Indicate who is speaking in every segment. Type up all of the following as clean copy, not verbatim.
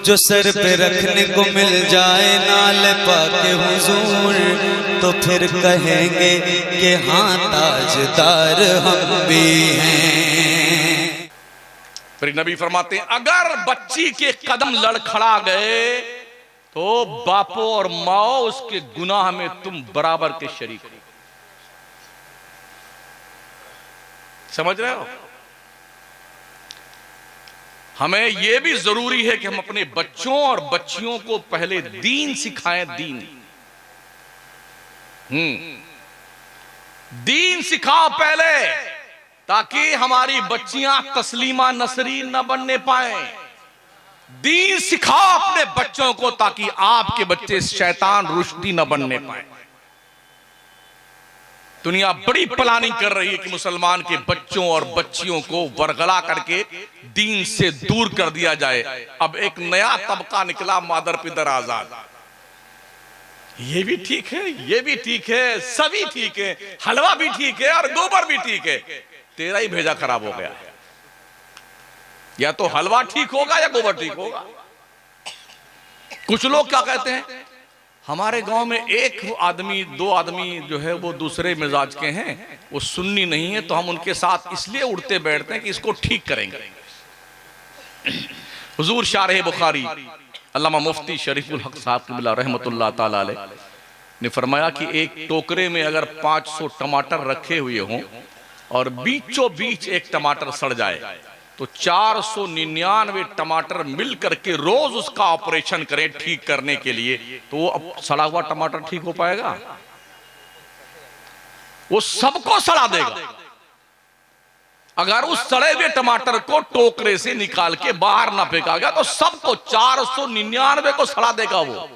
Speaker 1: जो सर पे रखने को मिल जाए नाल पाके हुजूर, तो फिर कहेंगे कि हाँ ताजदार हम भी हैं।
Speaker 2: फिर नबी फरमाते हैं अगर बच्ची के कदम लड़खड़ा गए तो बापो और माओ उसके गुनाह में तुम बराबर के शरीक हो। समझ रहे हो? हमें यह भी जरूरी है कि हम अपने बच्चों और बच्चियों को पहले दीन सिखाएं। दीन सिखाओ पहले, ताकि हमारी बच्चियां तस्लीमा नसरीन न बनने पाए। दीन सिखाओ अपने बच्चों को, ताकि आपके बच्चे शैतान रुश्दी न बनने पाए। दुनिया बड़ी प्लानिंग कर रही है कि मुसलमान के बच्चों और बच्चियों को वरगला करके दीन से दूर कर दिया जाए। अब एक नया तबका निकला, मादर पिदर आजाद। ये भी ठीक है, ये भी ठीक है, सभी ठीक है, हलवा भी ठीक है और गोबर भी ठीक है। तेरा ही भेजा खराब हो गया है। या तो हलवा ठीक होगा या गोबर ठीक होगा। कुछ लोग क्या कहते हैं, हमारे गांव में एक आदमी दो आदमी जो है वो दूसरे मिजाज के हैं, वो सुन्नी नहीं है, तो हम उनके साथ इसलिए उठते बैठते हैं कि इसको ठीक करेंगे। हुजूर शारह बुखारी अल्लामा मुफ्ती शरीफुल हक साहब क़िबला रहमतुल्लाह ताला अलैह ने फरमाया कि एक टोकरे में अगर 500 टमाटर रखे हुए हों और बीचों बीच एक टमाटर सड़ जाए, तो 499 टमाटर मिल करके रोज उसका ऑपरेशन करें ठीक करने के लिए, तो वो अब सड़ा हुआ टमाटर ठीक हो पाएगा? वो सबको सड़ा देगा। अगर उस सड़े हुए टमाटर को टोकरे से निकाल के बाहर ना फेंका गया तो सबको 499 को सड़ा देगा वो।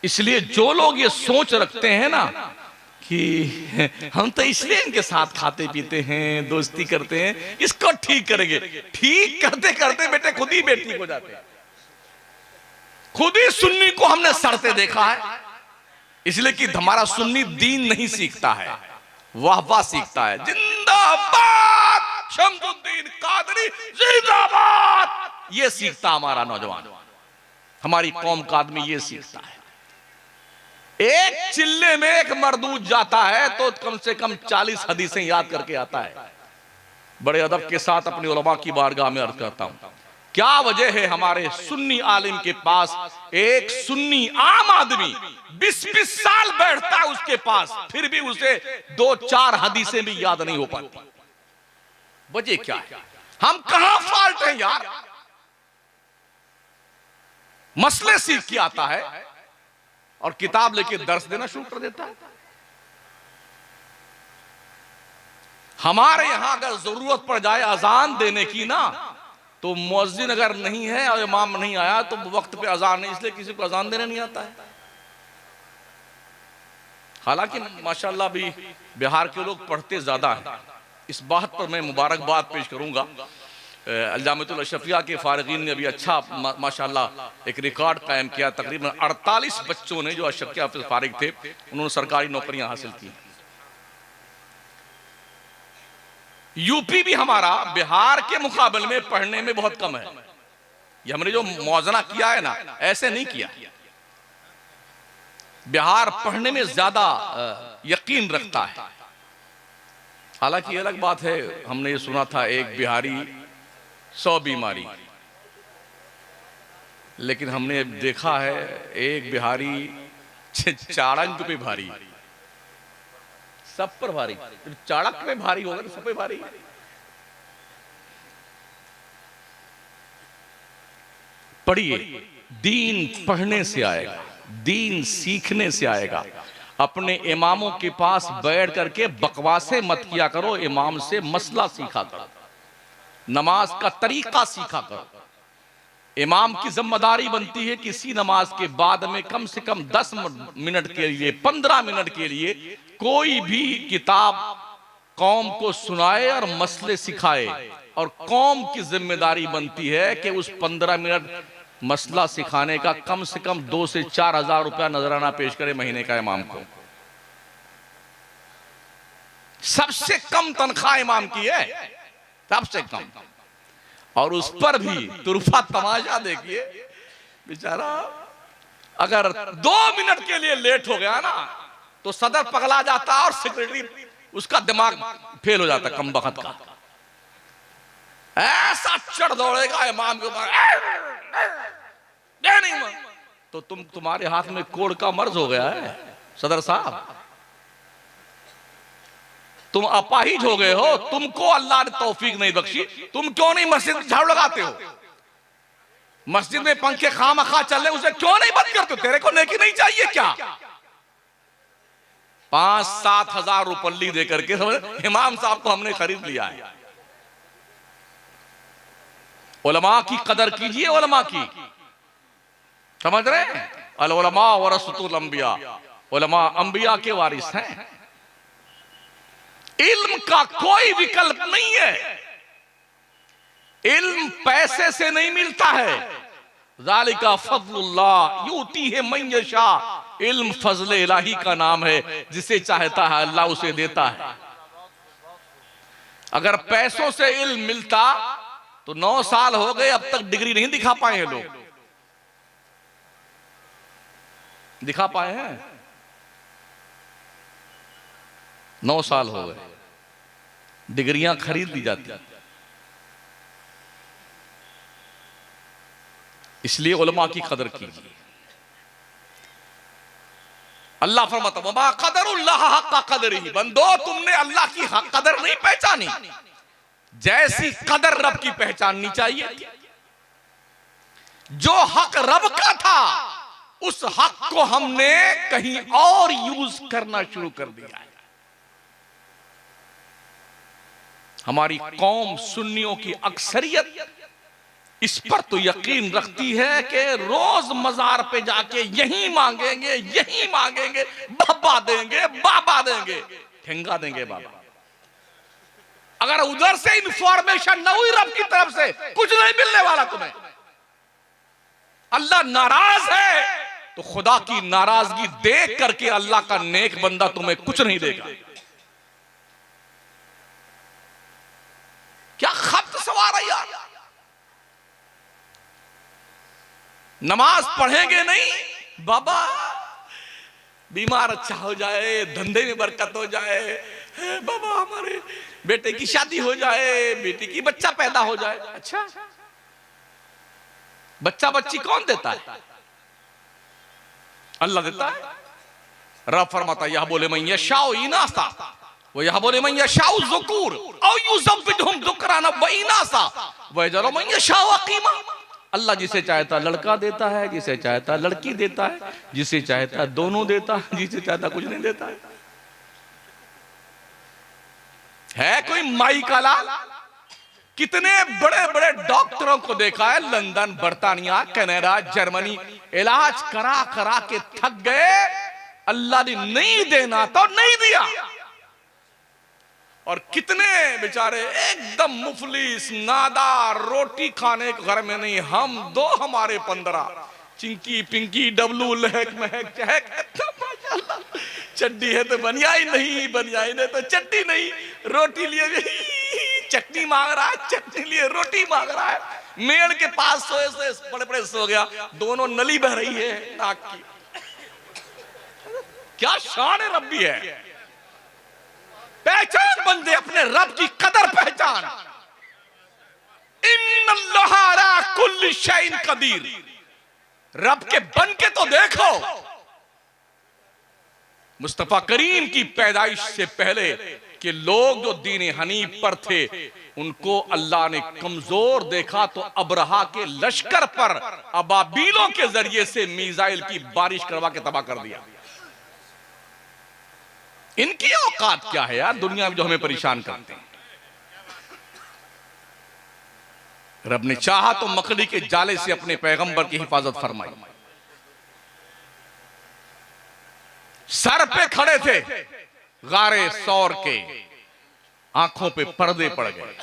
Speaker 2: इसलिए जो लोग ये सोच रखते हैं ना कि हम तो इसलिए इनके साथ खाते पीते हैं, दोस्ती करते हैं, इसको ठीक करेंगे, ठीक करते करते बेटे खुद ही बेटी हो जाते हैं। खुद ही सुन्नी को हमने सड़ते देखा है। इसलिए कि हमारा सुन्नी दीन नहीं सीखता है, वाह वाह सीखता है। जिंदाबाद शमसुद्दीन कादरी जिंदाबाद, ये सीखता हमारा नौजवान, हमारी कौम का आदमी ये सीखता है। एक चिल्ले में एक मरदूद जाता है तो कम से कम 40 हदीसें याद करके आता है। बड़े अदब के साथ अपनी उलमा की बारगाह में अर्ज करता हूं, क्या वजह है हमारे सुन्नी आलिम के पास एक सुन्नी आम आदमी 20-20 साल बैठता है उसके पास, फिर भी उसे 2-4 हदीसें भी याद नहीं हो पाती? वजह क्या है? हम कहां फॉल्ट हैं यार? मसले सीख के आता है और किताब लेके दर्स देना शुरू कर देता है। हमारे यहां अगर जरूरत पड़ जाए अजान देने की ना, तो मुअज्जिन अगर नहीं है और इमाम नहीं आया तो वक्त पे अजान नहीं, इसलिए किसी को अजान देने नहीं आता है। हालांकि माशाअल्लाह भी बिहार के लोग पढ़ते ज्यादा हैं। इस बात पर मैं मुबारकबाद पेश करूंगा। अल-जामिअतुल अशरफिया के फारिगीन ने अभी अच्छा माशाअल्लाह एक रिकॉर्ड कायम किया। तकरीबन 48 बच्चों ने जो अशरफिया से फारिग थे, उन्होंने सरकारी नौकरियां हासिल की। यूपी भी हमारा बिहार के मुकाबले में पढ़ने में बहुत कम है। ये हमने जो मौजना किया है ना, ऐसे नहीं किया। बिहार पढ़ने में ज्यादा यकीन रखता है। हालांकि अलग बात है, हमने ये सुना था एक बिहारी 100 बीमारी, लेकिन हमने देखा है एक बिहारी 4 अंक पे भारी, सब पर भारी। चाणक में भारी होगा तो सब पे भारी। पढ़िए, दीन पढ़ने से आएगा, दीन सीखने से आएगा। अपने इमामों के पास बैठ करके बकवासें मत किया करो, इमाम से मसला सीखा करो, नमाज का तरीका सीखा करो। इमाम की जिम्मेदारी बनती है किसी नमाज के बाद में कम से कम 10 मिनट के लिए, 15 मिनट के लिए कोई भी किताब कौम को सुनाए और मसले सिखाए। और कौम की जिम्मेदारी बनती है कि उस 15 मिनट मसला सिखाने का कम से कम 2 से 4 हजार रुपया नजराना पेश करे महीने का इमाम को। सबसे कम तनख्वाह इमाम की है, सबसे कम। और उस पर भी तुरफा तमाशा देखिए, बेचारा अगर 2 मिनट के लिए लेट हो गया ना तो सदर पगला जाता और सेक्रेटरी उसका दिमाग फेल हो जाता कमबख्त का। ऐसा चढ़ दौड़ेगा इमाम के ऊपर, नहीं तो तुम्हारे हाथ में कोड़ का मर्ज हो गया है सदर साहब, तुम अपाहिज हो गए हो, तुमको अल्लाह ने तौफीक नहीं बख्शी, तुम क्यों नहीं मस्जिद में झाड़ू लगाते हो? मस्जिद में पंखे खामखा चल रहे उसे क्यों नहीं बंद करते हो? तेरे को नेकी नहीं चाहिए क्या? 5-7 हजार रुपये दे करके समझ इमाम साहब को हमने खरीद लिया है। उलमा की कदर कीजिए, उलमा की, समझ रहे हैं? अल उलमा वरसतुल अंबिया, उलमा अंबिया के वारिस हैं। इल्म का कोई विकल्प नहीं है, इल्म पैसे से नहीं मिलता है। ज़ालिका फज़लुल्लाह यूतीहि मन यशा, इल्म फजले इलाही का नाम है, जिसे चाहता है अल्लाह उसे देता है। अगर पैसों से इल्म मिलता तो 9 साल हो गए, अब तक डिग्री नहीं दिखा पाए हैं लोग। दिखा पाए हैं? 9 साल हो गए, डिग्रियां खरीद ली जाती। इसलिए उलमा की कदर कीजिए। अल्लाह फरमाता वमा क़दरुल्लाह हक़्क़ क़दरिही, बंदो तुमने अल्लाह की कदर नहीं पहचानी, जैसी कदर रब की पहचाननी चाहिए। जो हक रब का था उस हक को हमने कहीं और यूज करना शुरू कर दिया है। हमारी कौम सुन्नियों की अक्सरियत इस पर तो यकीन रखती है कि रोज मजार पे जाके यही मांगेंगे, यही मांगेंगे, बाबा देंगे, बाबा देंगे, ठेंगा देंगे बाबा। अगर उधर से इंफॉर्मेशन न हुई रब की तरफ से, कुछ नहीं मिलने वाला तुम्हें। अल्लाह नाराज है तो खुदा की नाराजगी देख करके अल्लाह का नेक बंदा तुम्हें कुछ नहीं देगा। क्या खत सवार है यार। नमाज पढ़ेंगे नहीं, बाबा बीमार अच्छा हो जाए, धंधे में बरकत हो जाए, बाबा हमारे बेटे की शादी हो जाए, बेटी की बच्चा पैदा हो जाए। अच्छा, बच्चा बच्ची कौन देता है? अल्लाह देता है। रब फरमाता यह बोले मैं यशाउ इनासा वो यह बोले मैं यशाउ ज़ुकूर औ युज़व्विजुहुम ज़ुकराना व इनासा व यजअलु मन यशाउ अक़ीमा। अल्लाह जिसे चाहता लड़का देता है, जिसे चाहता लड़की देता है, जिसे चाहता दोनों देता है, जिसे चाहता कुछ नहीं देता है कोई माई का लाल? कितने बड़े बड़े डॉक्टरों को देखा है, लंदन, बर्तानिया, कनाडा, जर्मनी, इलाज करा करा के थक गए, अल्लाह ने नहीं देना तो नहीं दिया। और कितने बेचारे एकदम मुफलिस नादार, रोटी खाने के घर में नहीं, हम 2 हमारे 15, चिंकी पिंकी डब्लू लहक महक चहक, चड्डी है तो बनियाई नहीं, बनियाई नहीं तो चट्टी नहीं, रोटी लिए चटनी मांग रहा है, चटनी लिए रोटी मांग रहा है, मेड़ के पास सोए से बड़े बड़े सो गया, दोनों नली बह रही है नाक की। क्या शान रब्बी है। पहचान बंदे अपने रब की कदर पहचान। इन्नल्लाह अला कुल्ली शैइन कदीर, रब के बन के तो देखो। मुस्तफा करीम की पैदाइश से पहले कि लोग जो दीन हनीफ पर थे उनको अल्लाह ने कमजोर देखा तो अबरहा के लश्कर पर अबाबीलों के जरिए से मीज़ाइल की बारिश करवा के तबाह कर दिया। इनकी औकात क्या है यार दुनिया में जो हमें परेशान करते हैं। रब ने चाहा तो मकड़ी के जाले से अपने पैगंबर की हिफाजत फरमाई। सर पे खड़े थे गारे सौर के, आंखों पे पर्दे पड़ गए।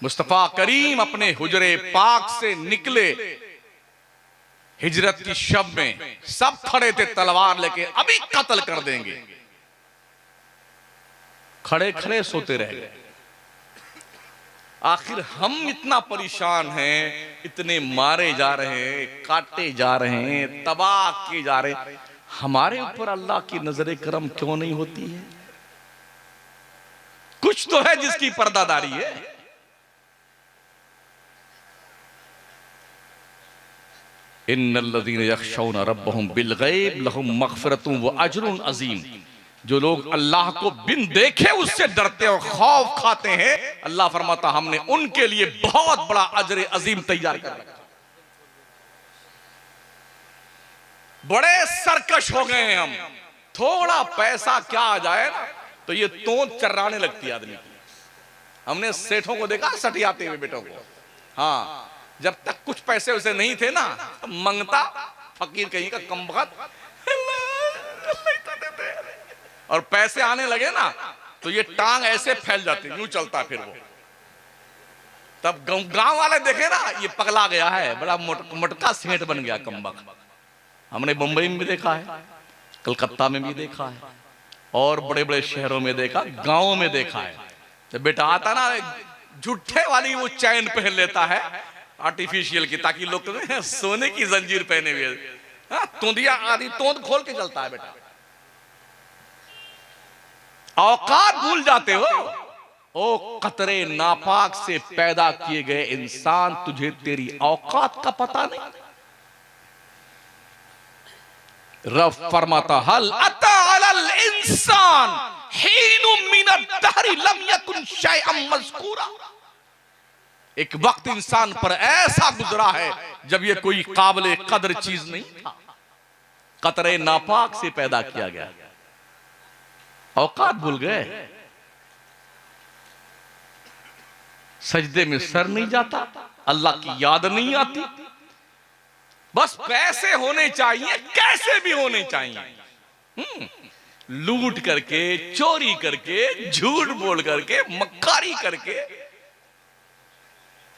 Speaker 2: मुस्तफा करीम अपने हुजरे पाक से निकले हिजरत की शब में, सब खड़े थे तलवार लेके, अभी कत्ल कर देंगे। खड़े खड़े सोते रह गए। आखिर हम इतना परेशान हैं, इतने मारे जा रहे हैं, काटे जा रहे हैं, तबाह किए जा रहे हैं, हमारे ऊपर अल्लाह की नजर करम क्यों नहीं होती है? कुछ तो है जिसकी पर्दादारी है। इन्नल्लज़ीना यख़शौना रब्बहुम बिलग़ैब लहुम मग़फ़िरतुन व अज्रुन अज़ीम। जो लोग अल्लाह को बिन देखे उससे डरते और खौफ खाते हैं, अल्लाह फरमाता हमने उनके लिए बहुत बड़ा अजर अजीम तैयार कर रखा। बड़े सरकश हो गए हैं हम, थोड़ा पैसा क्या आ जाए ना तो ये तोंद चर्राने लगती है आदमी की। हमने सेठों को देखा सटियाते हुए बेटों को। हाँ, जब तक कुछ पैसे उसे नहीं थे ना, मंगता फकीर कहीं का कमबख्त, और पैसे आने लगे ना तो ये टांग ऐसे फैल जाती, यूं चलता फिर वो। तब गांव वाले देखे ना ये पगला गया है, बड़ा मोटका सेठ बन गया कमबख्त। हमने मुंबई में भी देखा है, कलकत्ता में भी देखा है, और बड़े बड़े शहरों में देखा, गांवों में देखा है। जब बेटा आता ना झूठे वाली वो चैन पहन लेता है आर्टिफिशियल की, ताकि लोग तो सोने की जंजीर पहने हुए, तोंदिया आदि तोंद खोल के चलता है। बेटा औकात भूल जाते हो। ओ कतरे नापाक से पैदा किए गए इंसान, तुझे तेरी औकात का पता नहीं। रब फरमाता हल अता अलल इंसान हीनुम मिनद दहरी लम यकुन शैअन मज़कूरा। एक वक्त इंसान पर ऐसा गुजरा है जब ये कोई काबिल कदर चीज नहीं था। कतरे नापाक से पैदा किया गया, औकात भूल गए। सजदे में सर नहीं जाता, अल्लाह की याद नहीं आती। बस पैसे होने चाहिए, कैसे भी होने चाहिए। लूट करके, चोरी करके, झूठ बोल करके, मक्कारी करके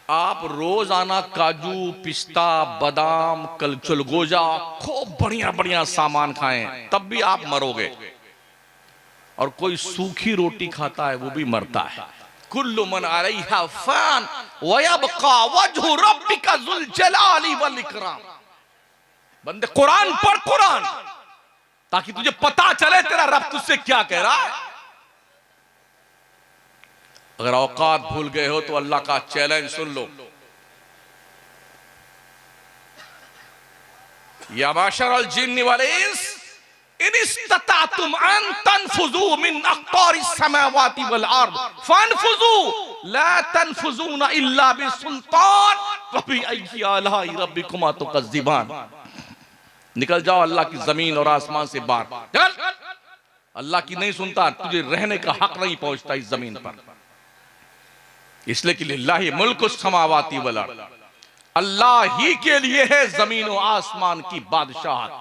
Speaker 2: आप रोजाना काजू, पिस्ता, बादाम, चलगोजा, खूब बढ़िया बढ़िया सामान खाएं, तब भी आप मरोगे। और कोई सूखी रोटी खाता है वो भी मरता है। कुल्लु मन अलैहा फान व यबका वजहु रब्बिका ज़ुल जलाली वल इकराम। बंदे कुरान पढ़, कुरान, ताकि तुझे पता चले तेरा रब तुझसे क्या कह रहा है। अगर औकात भूल गए हो तो अल्लाह का चैलेंज सुन लो। या माशरल जिन्नि वल इंस इन इस्ततातुम अन तनफुजू मिन अक़तारिस समावाति वल अर्द फनफुजू ला तनफुजूना इल्ला बिसुल्तान फबि अय्यि आलाइ रब्बिकुमा तुकज़्ज़िबान। निकल जाओ अल्लाह की जमीन और आसमान से बाहर। चल, अल्लाह की नहीं सुनता, तुझे रहने का हक नहीं पहुंचता इस जमीन पर। इसलिए कि लिल्लाहि मुल्कु समावाति वल अर्द, अल्लाह ही के लिए है जमीन और आसमान की बादशाहत।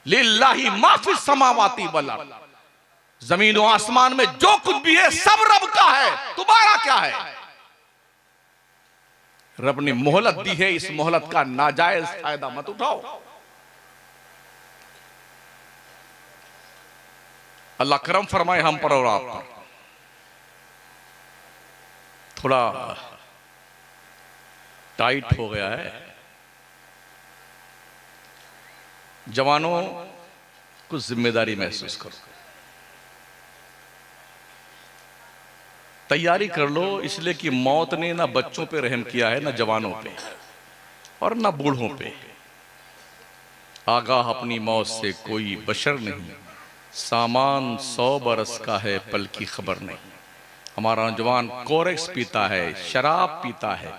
Speaker 2: लिल्लाहि मा फिस समावाति वल अर्द, जमीन और आसमान में जो कुछ भी है सब रब का है, तुम्हारा क्या है? रब ने मोहलत दी है, इस मोहलत का नाजायज फायदा मत उठाओ। अल्लाह करम फरमाए हम पर और आप पर। थोड़ा टाइट हो गया है। जवानों कुछ जिम्मेदारी महसूस करो, तैयारी कर लो, इसलिए कि मौत ने ना बच्चों पे रहम किया है, ना जवानों पे और ना बूढ़ों पे। आगाह अपनी मौत से कोई बशर नहीं, सामान 100 बरस का है, पल की खबर नहीं। हमारा नौजवान कोरेक्स पीता है, शराब पीता है,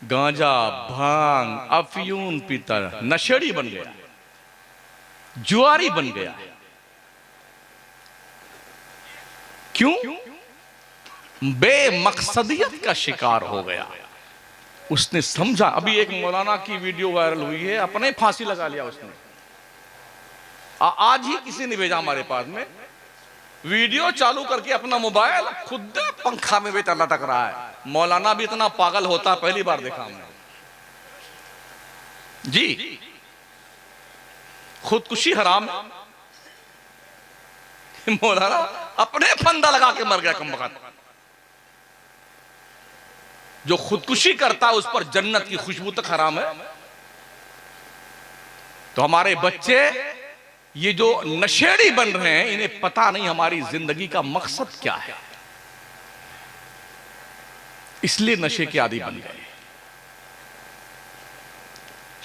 Speaker 2: गांजा, भांग, अफयून पीता है, नशेड़ी बन गया, जुआरी बन गया। क्यों? बेमकसदियत का शिकार हो गया। उसने समझा, अभी एक मौलाना की वीडियो वायरल हुई है, अपने फांसी लगा लिया उसने। आज ही किसी ने भेजा हमारे पास में, वीडियो चालू करके अपना मोबाइल खुद पंखा में बेटा लटक रहा है। मौलाना भी इतना पागल होता पहली बार देखा हमने जी। खुदकुशी हराम, मौलाना अपने फंदा लगा के मर गया कमबख्त। जो खुदकुशी करता है उस पर जन्नत की खुशबू तक हराम है। तो हमारे बच्चे ये जो नशेड़ी बन रहे हैं, इन्हें पता नहीं हमारी जिंदगी का मकसद क्या है, इसलिए नशे के आदी बन गए,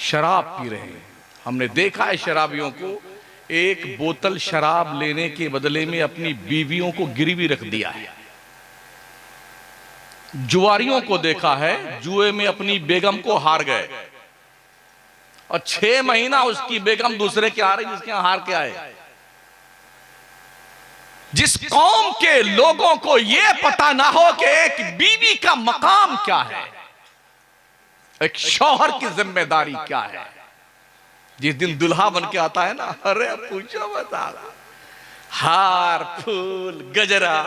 Speaker 2: शराब पी रहे हैं। हमने देखा है शराबियों को, एक बोतल शराब लेने के बदले में अपनी बीवियों को गिरवी रख दिया है। जुआरियों को देखा है, जुए में अपनी बेगम को हार गए और 6 महीना उसकी बेगम दूसरे के हारे जिसके यहां हार के आए। जिस कौम के लोगों को यह पता ना हो कि एक बीवी का मकाम क्या है, एक शौहर की जिम्मेदारी क्या है, जिस दिन दुल्हा बन के आता है ना, अरे पूछो बता, हार फूल गजरा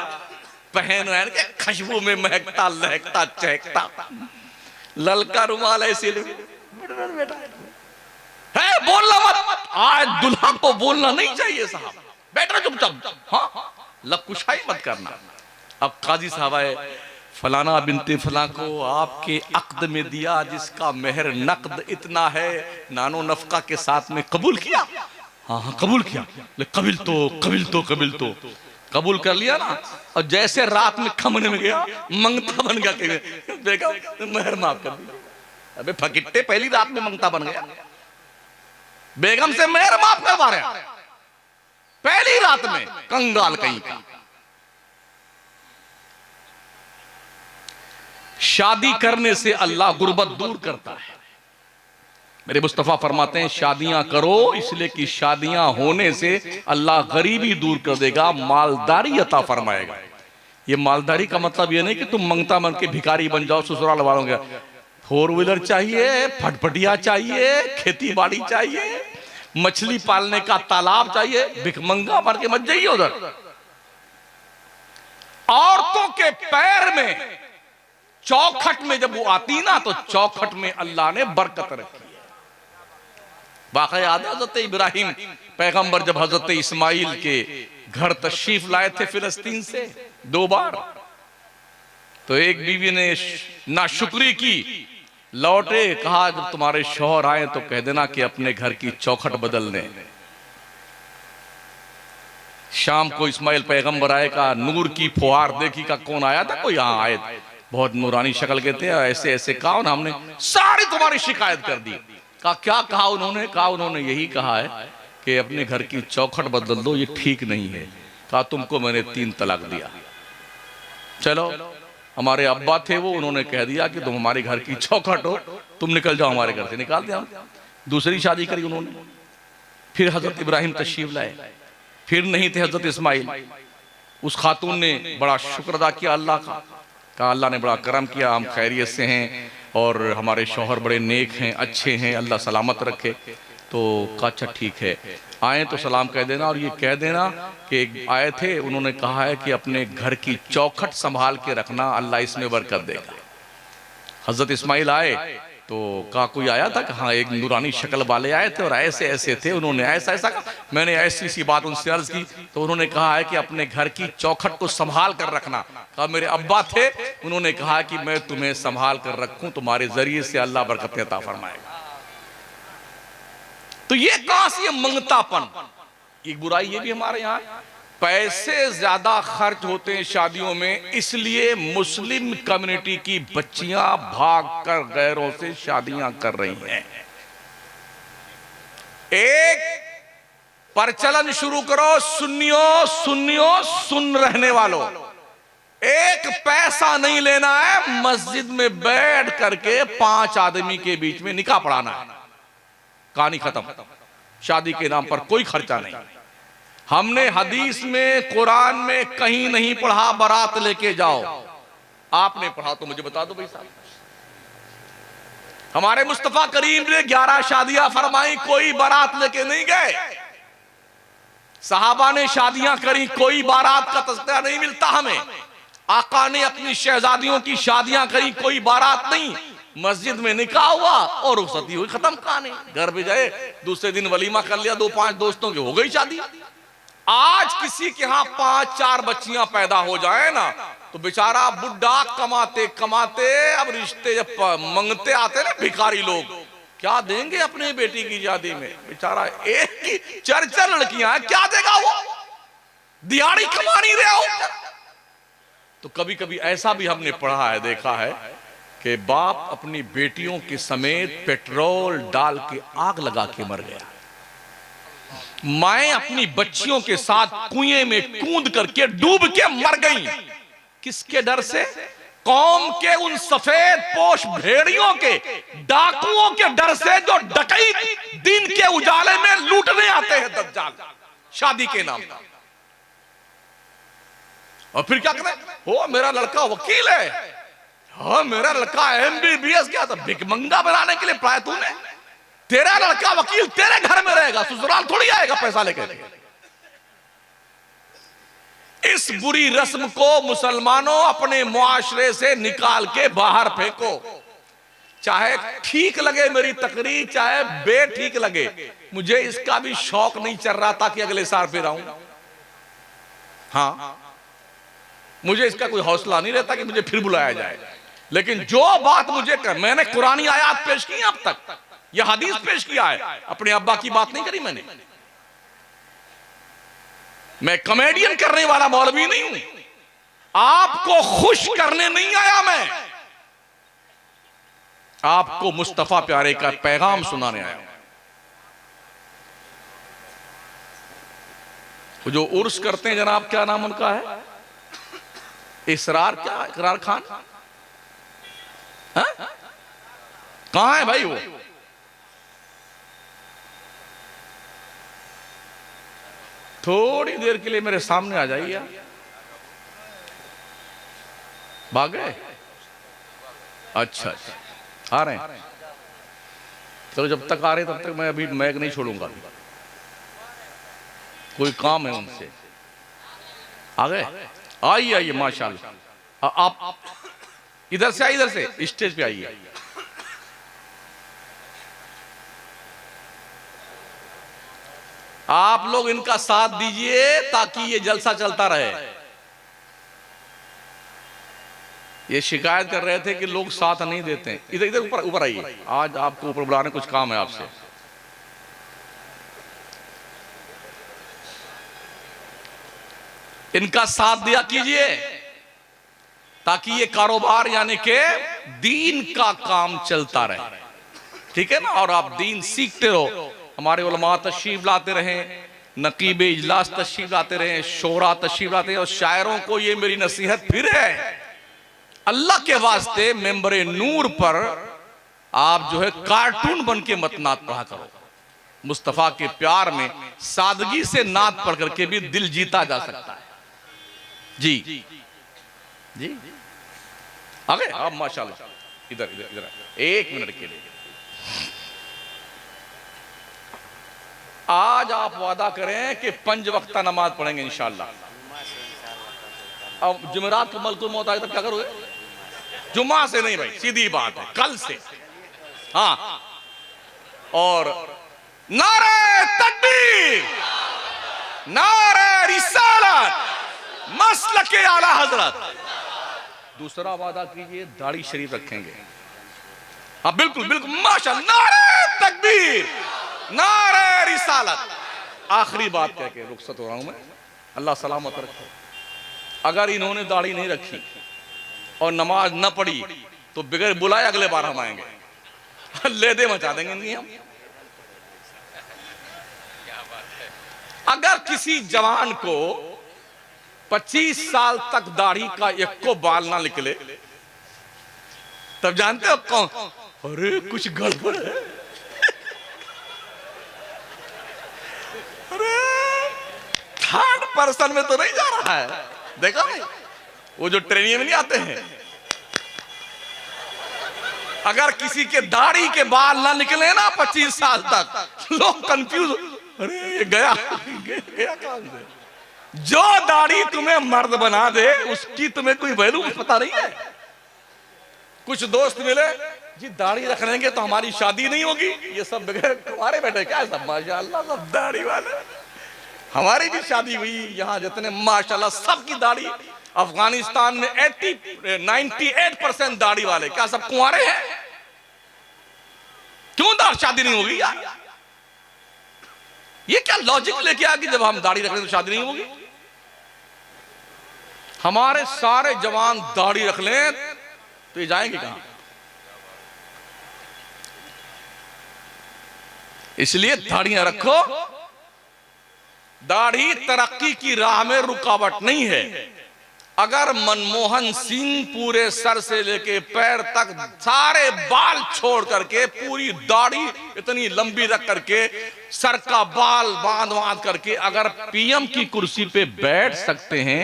Speaker 2: पहन के खुशबू में महकता लहकता चहकता, ललका रुमाल ऐसे बेटा है, बोलना मत, आज दुल्हा को बोलना नहीं चाहिए साहब, बैठा चुपचाप, हाँ लकुशाई मत करना। अब काजी साहब आए, फलाना बिनते फला को आपके अक्द में दिया जिसका मेहर नकद इतना है, नानो नफका के साथ में कबूल किया, हाँ हाँ कबूल किया, कबिल तो कबूल कर लिया ना, और जैसे रात में खमने में गया मंगता बन गया कि बेगम मेहर माफ कर दिया। अबे फकिट्टे, पहली रात में मंगता बन गया, बेगम से मेहर माफ करवा रहे पहली रात में, कंगाल कहीं का। शादी करने से अल्लाह गुर्बत दूर करता है। मेरे मुस्तफा फरमाते हैं शादियां करो इसलिए कि शादियां होने से अल्लाह गरीबी दूर कर देगा, मालदारी अता फरमाएगा। ये मालदारी का मतलब ये नहीं कि तुम मंगता बन के भिखारी बन जाओ, ससुराल वालों के 4 व्हीलर चाहिए, फटफटिया चाहिए, खेती बाड़ी चाहिए, मछली पालने का तालाब चाहिए, भिखमंगा बन के मत जाइए उधर। औरतों के पैर में चौखट में जब वो आती ना, तो चौखट में अल्लाह ने बरकत रखी है। वाक़या याद है हजरत इब्राहिम पैगंबर जब हजरत इस्माइल के घर तशरीफ लाए थे फिलिस्तीन से 2 बार, तो एक बीवी ने नाशुक्री की, लौटे, कहा जब तुम्हारे शौहर आए तो कह देना कि अपने घर की चौखट बदल दें। शाम को इस्माइल पैगंबर आए, का नूर की फुहार देखी, का कौन आया था, कोई यहाँ आए, बहुत नूरानी शक्ल के थे, ऐसे ऐसे कहा ना, हमने सारी तुम्हारी शिकायत कर दी। कहा क्या कहा उन्होंने? कहा उन्होंने यही कहा है कि अपने घर की चौखट बदल दो, ये ठीक नहीं है। कहा तुमको मैंने 3 तलाक दिया। चलो हमारे अब्बा थे वो, उन्होंने कह दिया कि तुम हमारे घर की चौखट हो, तुम निकल जाओ हमारे घर से। निकाल दिया। दूसरी शादी करी उन्होंने। फिर हजरत इब्राहिम तशरीफ लाए, फिर नहीं थे हजरत इस्माइल। उस खातून ने बड़ा शुक्र अदा किया अल्लाह का, कहा अल्लाह ने बड़ा करम किया, हम खैरियत से हैं और हमारे शौहर बड़े नेक हैं, अच्छे हैं, अल्लाह सलामत रखे। तो कहा अच्छा ठीक है, आए तो सलाम कह देना, और ये कह देना कि आए थे, उन्होंने कहा है कि अपने घर की चौखट संभाल के रखना, अल्लाह इसमें बरकत देगा। हजरत इस्माइल आए तो कहा कोई आया था? कहा एक नूरानी शक्ल वाले आए थे और ऐसे ऐसे थे, उन्होंने ऐसा ऐसा कहा। मैंने ऐसी सी बात उनसे अर्ज की तो उन्होंने कहा है कि अपने घर की चौखट को संभाल कर रखना। कहा मेरे अब्बा थे, उन्होंने कहा कि मैं तुम्हें संभाल कर रखूं, तुम्हारे जरिए से अल्लाह बरकत अता फरमाएगा। तो ये कहां से मंगतापन, एक बुराई ये भी हमारे यहाँ। पैसे ज्यादा खर्च होते हैं शादियों में, इसलिए मुस्लिम कम्युनिटी की बच्चियां भागकर गैरों से शादियां कर रही हैं। एक प्रचलन शुरू करो, सुन्नियों सुन रहने वालों, एक पैसा नहीं लेना है, मस्जिद में बैठ करके 5 आदमी के बीच में निकाह पढ़ाना है, कहानी खत्म। शादी के नाम पर कोई खर्चा नहीं। हमने हदीस में, कुरान में कहीं नहीं पढ़ा बारात लेके जाओ। आपने पढ़ा तो मुझे बता दो भाई साहब। हमारे मुस्तफा करीम ने 11 शादियां फरमाई, कोई बारात लेके नहीं गए। सहाबा ने शादियां करी, कोई बारात का तज़किरा नहीं मिलता हमें। आका ने अपनी शहजादियों की शादियां करी, कोई बारात नहीं। मस्जिद में निकाह हुआ और रुखसती हुई, खत्म कहानी। घर पे गए, दूसरे दिन वलीमा कर लिया, 2-5 दोस्तों की हो गई शादी। आज किसी के यहां 5-4 बच्चियां पैदा हो जाए ना, तो बेचारा बुढ़ा कमाते कमाते अब रिश्ते जब मंगते आते ना भिखारी लोग, क्या देंगे अपने बेटी की शादी में? बेचारा एक ही 4 लड़कियां हैं, क्या देगा वो? दिहाड़ी कमा नहीं रहे हो। तो कभी कभी ऐसा भी हमने पढ़ा है, देखा है कि बाप अपनी बेटियों के समेत पेट्रोल डाल के आग लगा के मर गया, माएं अपनी बच्चियों के साथ कुएं में कूद करके डूब के मर गई। किसके डर से? कौम के उन सफेद पोश भेड़ियों के, डाकुओं के डर से, जो डकैत दिन के उजाले में लूटने आते हैं दज्जाल शादी के नाम पर। और फिर क्या करें? हो मेरा लड़का वकील है, हाँ मेरा लड़का MBBS गया, तो भिखमंगा बनाने के लिए पाया तूने? तेरा लड़का वकील तेरे घर में रहेगा, ससुराल थोड़ी आएगा पैसा लेकर। इस बुरी रस्म को मुसलमानों अपने मुआशरे से निकाल के बाहर फेंको। चाहे ठीक लगे मेरी तकरीर, चाहे बेठीक लगे, मुझे इसका भी शौक नहीं चल रहा था कि अगले साल फिर आऊं। हाँ, मुझे इसका कोई हौसला नहीं रहता कि मुझे फिर बुलाया जाए। लेकिन जो बात मुझे मैंने कुरानी आयात पेश की अब तक, यह हदीस पेश किया है, अपने अब्बा की बात नहीं करी मैंने। मैं कॉमेडियन करने वाला मौलवी नहीं हूं, आपको खुश करने नहीं आया मैं, आपको मुस्तफा प्यारे का पैगाम सुनाने आया हूं। जो उर्स करते हैं जनाब, क्या नाम उनका है? इसरार, क्या इकरार खान? कहां है भाई वो? थोड़ी देर के लिए मेरे सामने आ जाइए। भाग गए? अच्छा अच्छा, आ रहे हैं। चलो जब तक आ रहे तब तक मैं अभी मैग नहीं छोड़ूंगा, कोई काम है उनसे। आ गए? आइए आइए, माशाल्लाह। आप इधर से आइए, इधर से स्टेज पे आइए। आप लोग इनका साथ दीजिए ताकि ये जलसा चलता रहे। ये शिकायत कर रहे थे कि लोग साथ नहीं देते। इधर इधर ऊपर ऊपर आइए, आज आपको ऊपर बुलाने कुछ काम है आपसे। इनका साथ दिया कीजिए ताकि ये कारोबार यानी के दीन का काम चलता रहे, ठीक है ना? और आप दीन सीखते रहो। हमारे उलमा तशरीफ लाते रहें, नकीब इजलास तशरीफ लाते रहें, शोरा तशरीफ लाते हैं। और शायरों को ये मेरी नसीहत फिर है, अल्लाह के वास्ते मेंबरे नूर पर आप जो है कार्टून बन के मत नात पढ़ा करो। मुस्तफा के प्यार में सादगी से नात पढ़ करके भी दिल जीता जा सकता है। जी जी, आ गए आप? माशाल्लाह। इधर इधर इधर 1 मिनट के लिए आज आप वादा करें कि 5 वक्ता नमाज पढ़ेंगे इंशाल्लाह। अब जुमेरात को मलकुल मौत आए तब क्या करोगे? जुम्मा से नहीं भाई, सीधी बात है, कल से। हाँ, और नारे तकबीर, नारे रिसालत, मसलके आला हजरत। दूसरा वादा कीजिए, दाढ़ी शरीफ रखेंगे। हाँ बिल्कुल बिल्कुल, माशाअल्लाह। नारे तकबीर, नारे रिसालत। आखिरी बात कह के रुखसत हो रहा हूं मैं, अल्लाह सलामत रखे। अगर इन्होंने दाढ़ी नहीं रखी और नमाज न पढ़ी तो बगैर बुलाए अगले बार हम आएंगे, ले दे मचा देंगे इनकी हम। अगर किसी जवान को 25 साल तक दाढ़ी का एक को बाल ना निकले, तब जानते हो कौन? अरे कुछ गड़बड़ है, अरे थर्ड पर्सन में तो नहीं जा रहा है। देखा नहीं वो जो ट्रेनिंग में नहीं आते हैं, अगर किसी के दाढ़ी के बाल ना निकले ना 25 साल तक, लोग कंफ्यूज, अरे ये गया गया कहां से? जो दाढ़ी तुम्हें मर्द बना दे उसकी तुम्हें कोई वैल्यू पता नहीं है। कुछ दोस्त मिले जी, दाढ़ी रख लेंगे तो हमारी शादी नहीं होगी। ये सब बगैर तुम्हारे बेटे क्या सब माशाल्लाह सब दाढ़ी वाले। हमारी भी शादी हुई यहाँ, जितने माशाल्लाह सबकी दाढ़ी। अफगानिस्तान में 98% दाढ़ी वाले, क्या सब कुंवारे हैं? क्यों शादी नहीं होगी यार? ये क्या लॉजिक लेके आ कि जब हम दाढ़ी रख लें तो शादी नहीं होगी? हमारे सारे जवान दाढ़ी रख लें तो ये जाएंगे कहां? इसलिए दाढ़ियां रखो। दाढ़ी तरक्की की राह में रुकावट नहीं है। अगर मनमोहन सिंह पूरे सर से लेके पैर तक सारे बाल छोड़ करके पूरी दाढ़ी इतनी लंबी रख करके सर का बाल बांध बांध करके अगर पीएम की कुर्सी पे बैठ सकते हैं,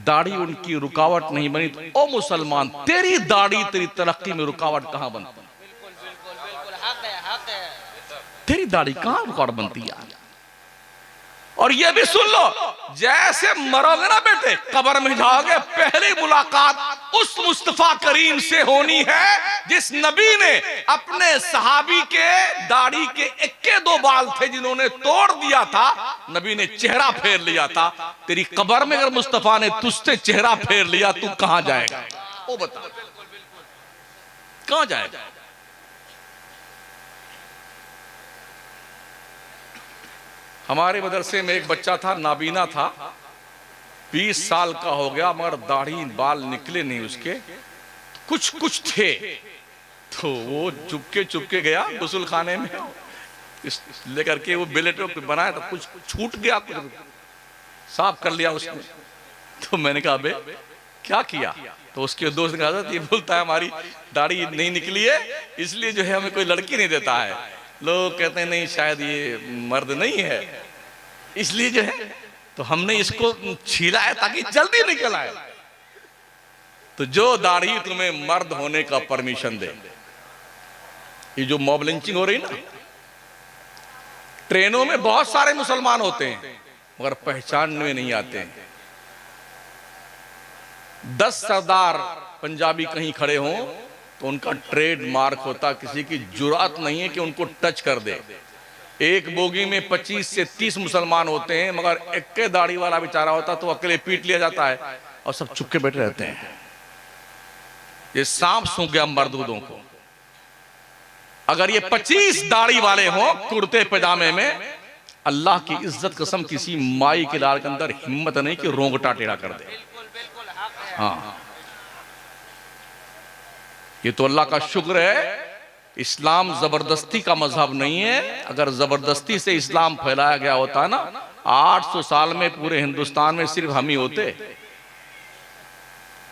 Speaker 2: दाढ़ी उनकी रुकावट नहीं बनी, तो ओ मुसलमान, तेरी दाढ़ी तेरी तरक्की में रुकावट कहां बनती? तेरी दाढ़ी कहां रुकावट बनती है? और ये भी सुन लो, जैसे मरोगे ना बेटे, कब्र में जाओगे, पहली मुलाकात उस मुस्तफा करीम से होनी है जिस नबी ने अपने सहाबी के दाढ़ी के 1-2 बाल थे जिन्होंने तोड़ दिया था, नबी ने चेहरा फेर लिया था। तेरी कब्र में अगर मुस्तफा ने तुझसे चेहरा फेर लिया, तू कहां जाएगा? वो बता, कहां जाएगा? हमारे मदरसे में एक बच्चा था, नाबीना था, 20 साल का हो गया, मगर दाढ़ी बाल निकले नहीं उसके, कुछ थे। तो वो चुपके गया गुस्ल खाने में, लेकर के वो बेलेटो बनाया तो कुछ छूट गया, कुछ साफ कर लिया उसने। तो मैंने कहा बे क्या किया? तो उसके दोस्त ने कहा, ये बोलता है हमारी दाढ़ी नहीं निकली है इसलिए जो है हमें कोई लड़की नहीं देता है। लोग कहते हैं नहीं, शायद ये मर्द नहीं है, इसलिए जो है तो हमने इसको छीला है ताकि जल्दी निकल आए। तो जो दाढ़ी तुम्हें मर्द होने का परमिशन दे, ये जो मॉब लिंचिंग हो रही ना, ट्रेनों में बहुत सारे मुसलमान होते हैं मगर पहचान में नहीं आते हैं। 10 सरदार पंजाबी कहीं खड़े हों तो उनका ट्रेडमार्क होता, किसी की जुरात नहीं है कि उनको टच कर दे। एक बोगी में 25 से 30 मुसलमान होते हैं मगर एक दाढ़ी वाला बेचारा होता तो अकेले पीट लिया जाता है और सब चुपके बैठे रहते हैं। ये सांप सूंघ गया मर्दूदों को। अगर ये 25 दाढ़ी वाले हों कुर्ते पैजामे में, अल्लाह की इज्जत कसम किसी माई के लाल के अंदर हिम्मत नहीं कि रोंगटा टेढ़ा कर दे। हाँ, ये तो अल्लाह का शुक्र है, इस्लाम जबरदस्ती का मजहब नहीं है। अगर जबरदस्ती से इस्लाम फैलाया गया होता ना, 800 साल में पूरे हिंदुस्तान में सिर्फ हम ही होते,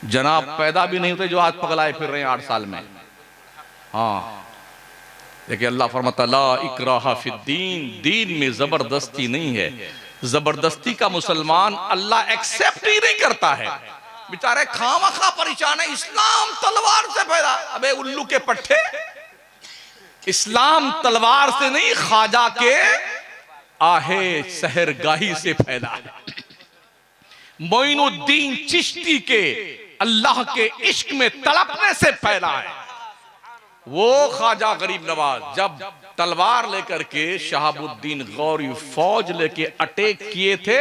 Speaker 2: जनाब पैदा भी नहीं होते जो आज पगलाए फिर रहे हैं 8 साल में। हाँ, देखिए अल्लाह फरमाता ला इकराहा फिद्दीन, दीन में जबरदस्ती नहीं है। जबरदस्ती का मुसलमान अल्लाह एक्सेप्ट ही नहीं करता है। बेचारे खामखा परेशान है, इस्लाम तलवार से फैला। अबे उल्लू के पट्टे, इस्लाम तलवार से नहीं, ख्वाजा के आहे सहरगाही से फैला है। मोइनुद्दीन चिश्ती के अल्लाह के इश्क में तड़पने से फैला है। वो ख्वाजा गरीब नवाज जब तलवार लेकर के शहाबुद्दीन गौरी फौज लेके अटैक किए थे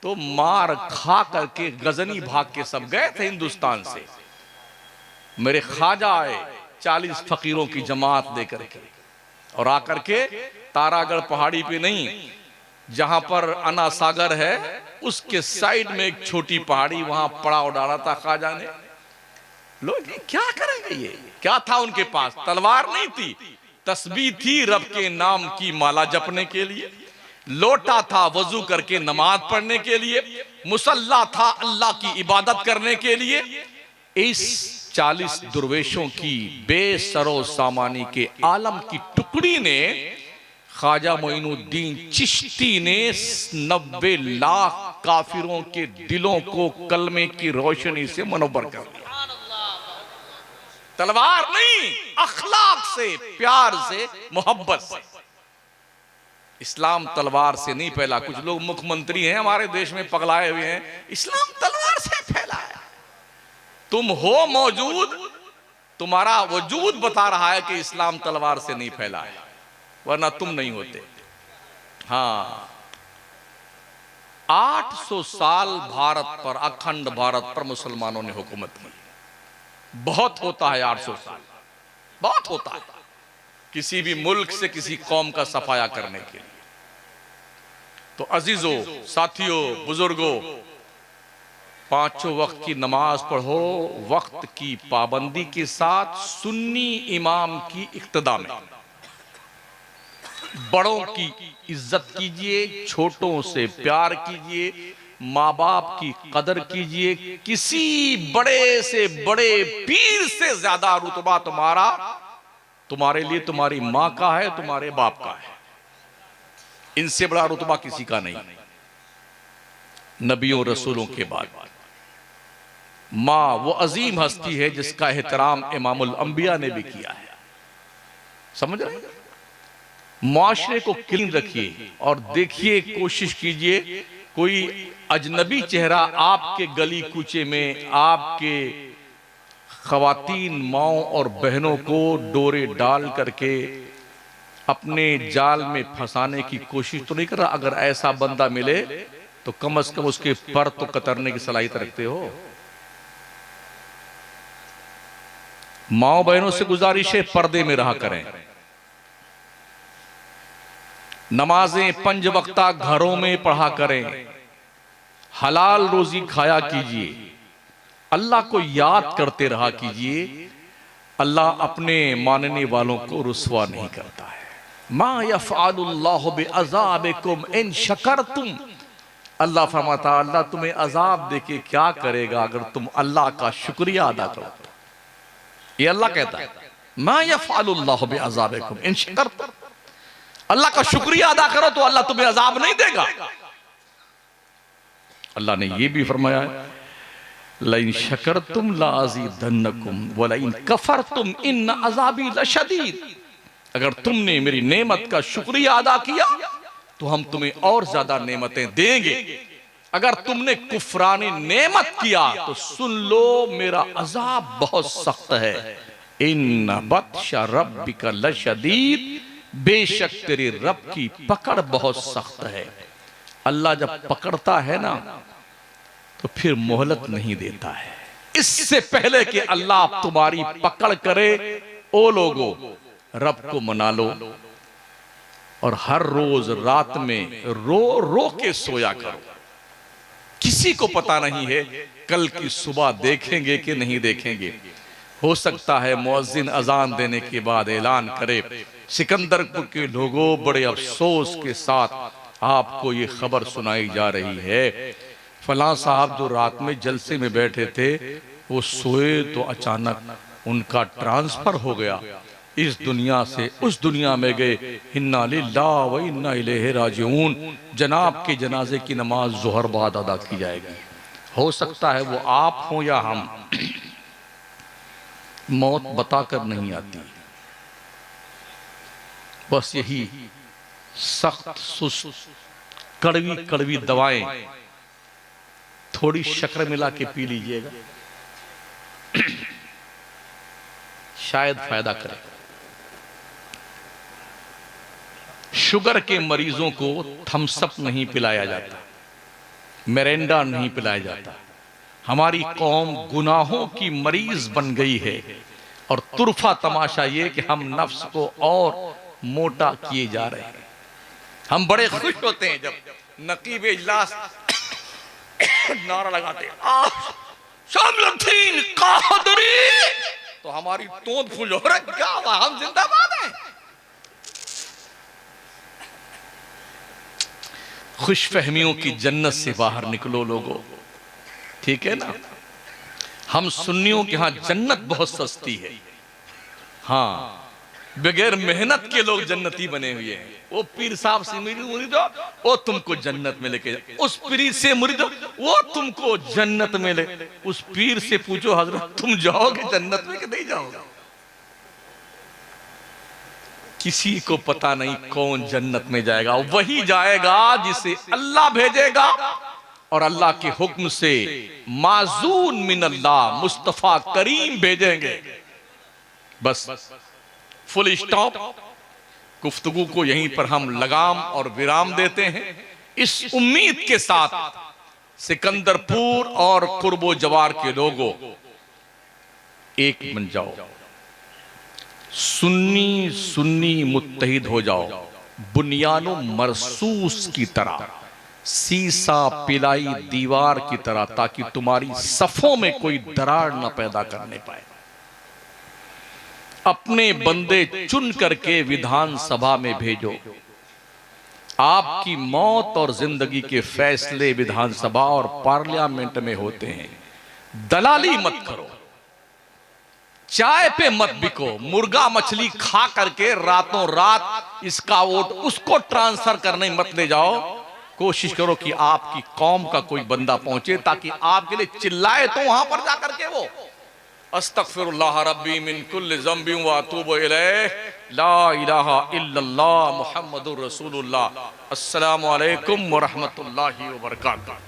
Speaker 2: तो मार खा करके गजनी भाग के सब गए थे हिंदुस्तान से। मेरे ख्वाजा आए 40 फकीरों की जमात लेकर के और आकर के तारागढ़ पहाड़ी पे नहीं, जहां पर अना सागर है उसके साइड में एक छोटी पहाड़ी, वहां पड़ाव डाला था ख्वाजा ने। लोग क्या करेंगे? ये क्या था उनके पास? तलवार नहीं थी, तस्बीह थी रब के नाम की माला जपने के लिए, लोटा था वजू करके नमाज पढ़ने के लिए, मुसल्ला था अल्लाह की इबादत करने के लिए। इस 40 दुर्वेशों की बेसरो सामानी के आलम की टुकड़ी ने ख्वाजा मोइनुद्दीन चिश्ती ने 90 लाख काफिरों के दिलों को कलमे की रोशनी से मनव्वर कर दिया। तलवार नहीं, अखलाक से, प्यार से, मोहब्बत से। इस्लाम तलवार से नहीं फैला। कुछ लोग मुख्यमंत्री हैं हमारे देश में पगलाए हुए हैं, इस्लाम तलवार से फैला है। तुम हो मौजूद, तुम्हारा वजूद बता रहा है कि इस्लाम तलवार से नहीं फैला है, वरना तुम नहीं होते। हाँ, 800 साल भारत पर, अखंड भारत पर मुसलमानों ने हुकूमत की। बहुत होता है 800 साल, बहुत होता है किसी भी मुल्क से किसी कौम का सफाया करने के लिए। तो अजीजों, साथियों, बुजुर्गों, पांचों वक्त की नमाज पढ़ो वक्त की पाबंदी के साथ, सुन्नी इमाम की इक्तदा में। बड़ों की इज्जत कीजिए, छोटों से प्यार कीजिए, माँ बाप की कदर कीजिए। किसी बड़े से बड़े पीर से ज्यादा रुतबा तुम्हारे लिए तुम्हारी माँ का है, तुम्हारे बाप का है। इनसे बड़ा रुतबा किसी का नहीं, नबियों रसूलों के बाद। माँ वो अजीम हस्ती है जिसका एहतराम इमामुल अंबिया ने भी किया है। समझ रहे हैं? मुआशरे को क्लीन रखिए और देखिए, कोशिश कीजिए कोई अजनबी चेहरा आपके गली कूचे में आपके खवातीन माओं और बहनों को डोरे डाल करके अपने जाल में फंसाने की कोशिश तो नहीं कर रहा। अगर ऐसा बंदा मिले तो कम से कम उसके पर तो कतरने की सलाहियत रखते हो। माओ बहनों से गुजारिश है, पर्दे में रहा करें। नमाजें 5 वक्ता घरों में पढ़ा करें। हलाल रोजी खाया कीजिए। अल्लाह को याद करते रहा कीजिए। अल्लाह अपने मानने वालों को रुस्वा नहीं करता है। मा यफ़अलुल्लाहु बिअज़ाबिकुम इन शकरतुम। अल्लाह फरमाता, अल्लाह तुम्हें अजाब देके क्या करेगा अगर तुम अल्लाह का शुक्रिया अदा करो। ये अल्लाह कहता है, मा यफ़अलुल्लाहु बिअज़ाबिकुम इन शकरतुम। अल्लाह का शुक्रिया अदा करो तो अल्लाह तुम्हें अजाब नहीं देगा। अल्लाह ने यह भी फरमाया है, लइन शकरतुम लाज़ीदन्नकुम व लइन कफरतुम इन्न अज़ाबी लशदीद। अगर तुमने मेरी नेमत का शुक्रिया अदा किया तो हम तुम्हें और ज्यादा नेमतें देंगे। अगर तुमने कुफरानी नेमत किया तो सुन लो, मेरा अजाब बहुत सख्त है। इन्न बत्शा रब्बिका लशदीद। बेशक तेरे रब की पकड़ बहुत सख्त है। अल्लाह जब पकड़ता है ना तो फिर मोहलत नहीं देता है। इससे पहले कि अल्लाह तुम्हारी पकड़ करे, ओ लोगों, रब को मना लो और हर रोज रात में रो रो के सोया करो। किसी को पता नहीं है कल की सुबह देखेंगे कि नहीं देखेंगे। हो सकता है मुअज्जिन अजान देने के बाद ऐलान करे, सिकंदरपुर के लोगों, बड़े अफसोस के साथ आपको ये खबर सुनाई जा रही है, फलां साहब जो रात में जलसे में बैठे थे वो सोए तो अचानक उनका ट्रांसफर हो गया, इस दुनिया से उस दुनिया में गए। इन्ना लिल्लाहि व इन्ना इलैहि राजिऊन। जनाब के जनाजे की नमाज ज़ोहर बाद अदा की जाएगी। हो सकता है वो आप हो या हम। मौत बताकर नहीं आती, बस यही सख्त सुस्त कड़वी कड़वी दवाएं थोड़ी शक्कर मिला के पी लीजिएगा, शायद फायदा करे। शुगर के मरीजों को थम्सअप नहीं पिलाया जाता, मिरिंडा नहीं पिलाया जाता। हमारी कौम गुनाहों की मरीज बन गई है और तुरफा तमाशा ये कि हम नफ्स को और मोटा किए जा रहे हैं। हम बड़े खुश होते हैं जब नकीब इजलास नारा लगाते हैं, शामलुद्दीन कादरी, तो हमारी तोंद फूल हो रहा, क्या हुआ, हम जिंदाबाद हैं। खुशफहमियों की जन्नत से बाहर निकलो लोगों, ठीक है ना। हम सुन्नियों के यहाँ जन्नत बहुत सस्ती है। हाँ, बगैर मेहनत के लोग जन्नती बने हुए हैं। वो पीर साहब से मुरीद हो, वो तुमको जन्नत में लेके जाए। उस पीर से मुरीद हो, वो तुमको जन्नत में ले। उस पीर से पूछो, हजरत तुम जाओगे जन्नत में कि नहीं जाओगे? किसी को पता नहीं कौन जन्नत में जाएगा। वही जाएगा जिसे अल्लाह भेजेगा और अल्लाह के हुक्म से माजून मिन अल्लाह मुस्तफा करीम भेजेंगे। बस फुल स्टॉप। गुफ्तगू को यहीं पर हम लगाम और विराम देते हैं। इस उम्मीद के साथ सिकंदरपुर और कुर्बो जवार के लोगों, एक बन जाओ, सुन्नी सुन्नी मुत्तहिद हो जाओ, बुनियानो मरसूस की तरह, सीसा पिलाई दीवार की तरह, ताकि तुम्हारी सफों में कोई दरार न पैदा करने पाए। अपने बंदे चुन करके विधानसभा में भेजो। आपकी मौत और जिंदगी के फैसले विधानसभा और पार्लियामेंट में होते हैं। दलाली मत करो, चाय पे मत बिको, मुर्गा मछली खा करके रातों रात इसका वोट उसको ट्रांसफर करने मत ले जाओ। कोशिश करो कि आपकी कौम का कोई बंदा पहुंचे ताकि आपके लिए चिल्लाए तो वहां पर जाकर के वो अस्तगफिरुल्लाह रब्बी मिन कुल्लि ज़ंबि व अतूबु इलैह, ला इलाहा इल्लल्लाह मुहम्मदुर रसूलुल्लाह। अस्सलामु अलैकुम व रहमतुल्लाहि व बरकातुहू।